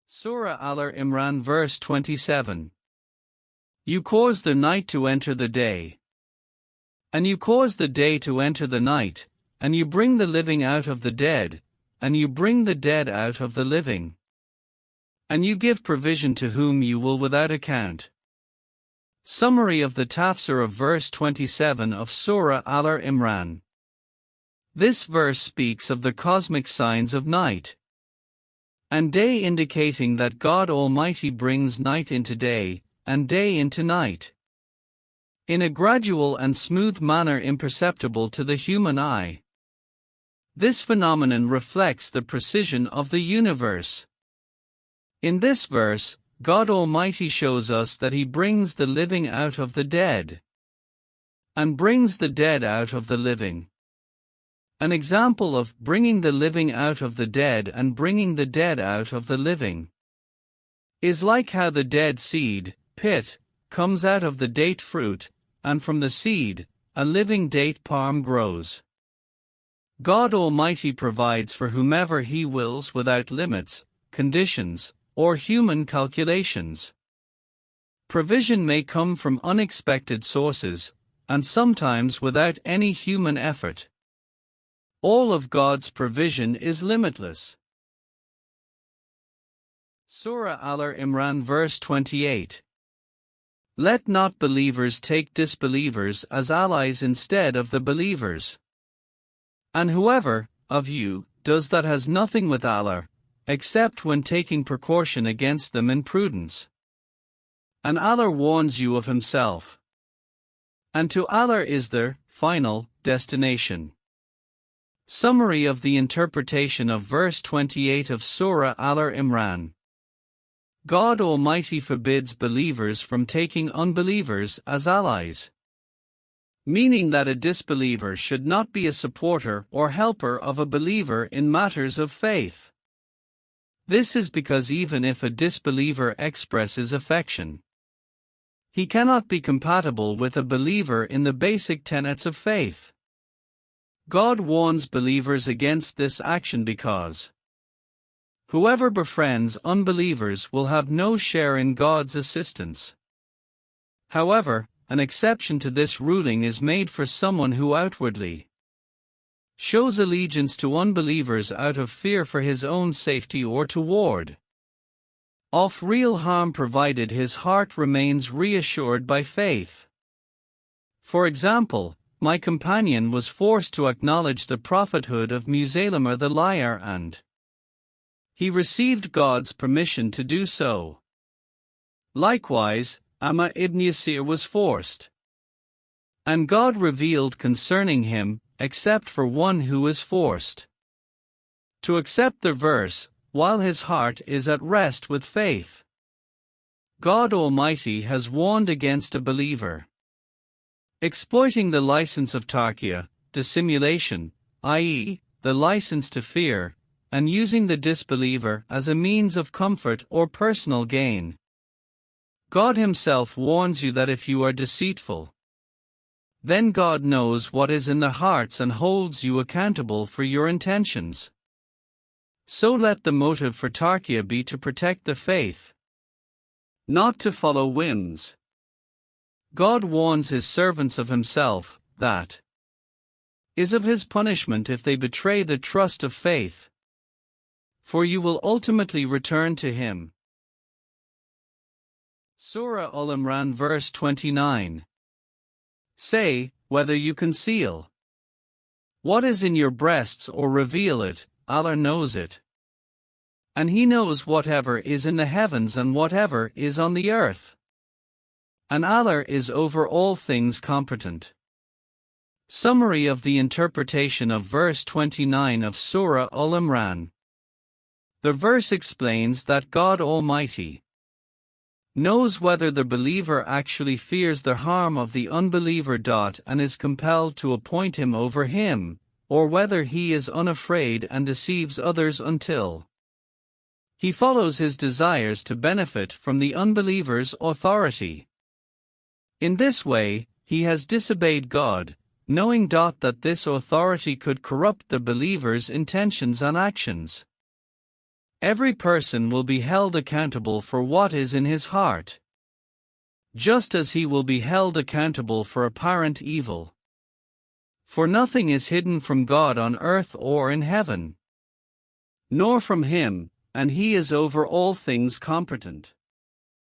Surah Al-Imran verse 27. You cause the night to enter the day. And you cause the day to enter the night, and you bring the living out of the dead, and you bring the dead out of the living. And you give provision to whom you will without account. Summary of the Tafsir of verse 27 of Surah Al-Imran. This verse speaks of the cosmic signs of night and day, indicating that God Almighty brings night into day, and day into night, in a gradual and smooth manner imperceptible to the human eye. This phenomenon reflects the precision of the universe. In this verse, God Almighty shows us that He brings the living out of the dead, and brings the dead out of the living. An example of bringing the living out of the dead and bringing the dead out of the living is like how the dead seed, pit, comes out of the date fruit, and from the seed, a living date palm grows. God Almighty provides for whomever He wills without limits, conditions, or human calculations. Provision may come from unexpected sources, and sometimes without any human effort. All of God's provision is limitless. Surah Al-Imran verse 28. Let not believers take disbelievers as allies instead of the believers. And whoever, of you, does that has nothing with Allah, except when taking precaution against them in prudence. And Allah warns you of Himself. And to Allah is their final destination. Summary of the interpretation of verse 28 of Surah Al-Imran. God Almighty forbids believers from taking unbelievers as allies, meaning that a disbeliever should not be a supporter or helper of a believer in matters of faith. This is because even if a disbeliever expresses affection, he cannot be compatible with a believer in the basic tenets of faith. God warns believers against this action because whoever befriends unbelievers will have no share in God's assistance. However, an exception to this ruling is made for someone who outwardly shows allegiance to unbelievers out of fear for his own safety or to ward off real harm, provided his heart remains reassured by faith. For example, my companion was forced to acknowledge the prophethood of Musaylima the liar, and he received God's permission to do so. Likewise, Amma ibn Yasir was forced, and God revealed concerning him, except for one who is forced to accept the verse, while his heart is at rest with faith. God Almighty has warned against a believer exploiting the license of tarkia, dissimulation, i.e., the license to fear, and using the disbeliever as a means of comfort or personal gain. God Himself warns you that if you are deceitful, then God knows what is in the hearts and holds you accountable for your intentions. So let the motive for tarkia be to protect the faith, not to follow whims. God warns His servants of Himself, that is of His punishment if they betray the trust of faith, for you will ultimately return to Him. Surah Al-Imran verse 29. Say, whether you conceal what is in your breasts or reveal it, Allah knows it. And He knows whatever is in the heavens and whatever is on the earth. And Allah is over all things competent. Summary of the interpretation of verse 29 of Surah Al-Imran. The verse explains that God Almighty knows whether the believer actually fears the harm of the unbeliever. And is compelled to appoint him over him, or whether he is unafraid and deceives others until he follows his desires to benefit from the unbeliever's authority. In this way, he has disobeyed God, knowing that this authority could corrupt the believer's intentions and actions. Every person will be held accountable for what is in his heart, just as he will be held accountable for apparent evil. For nothing is hidden from God on earth or in heaven, nor from him, and he is over all things competent.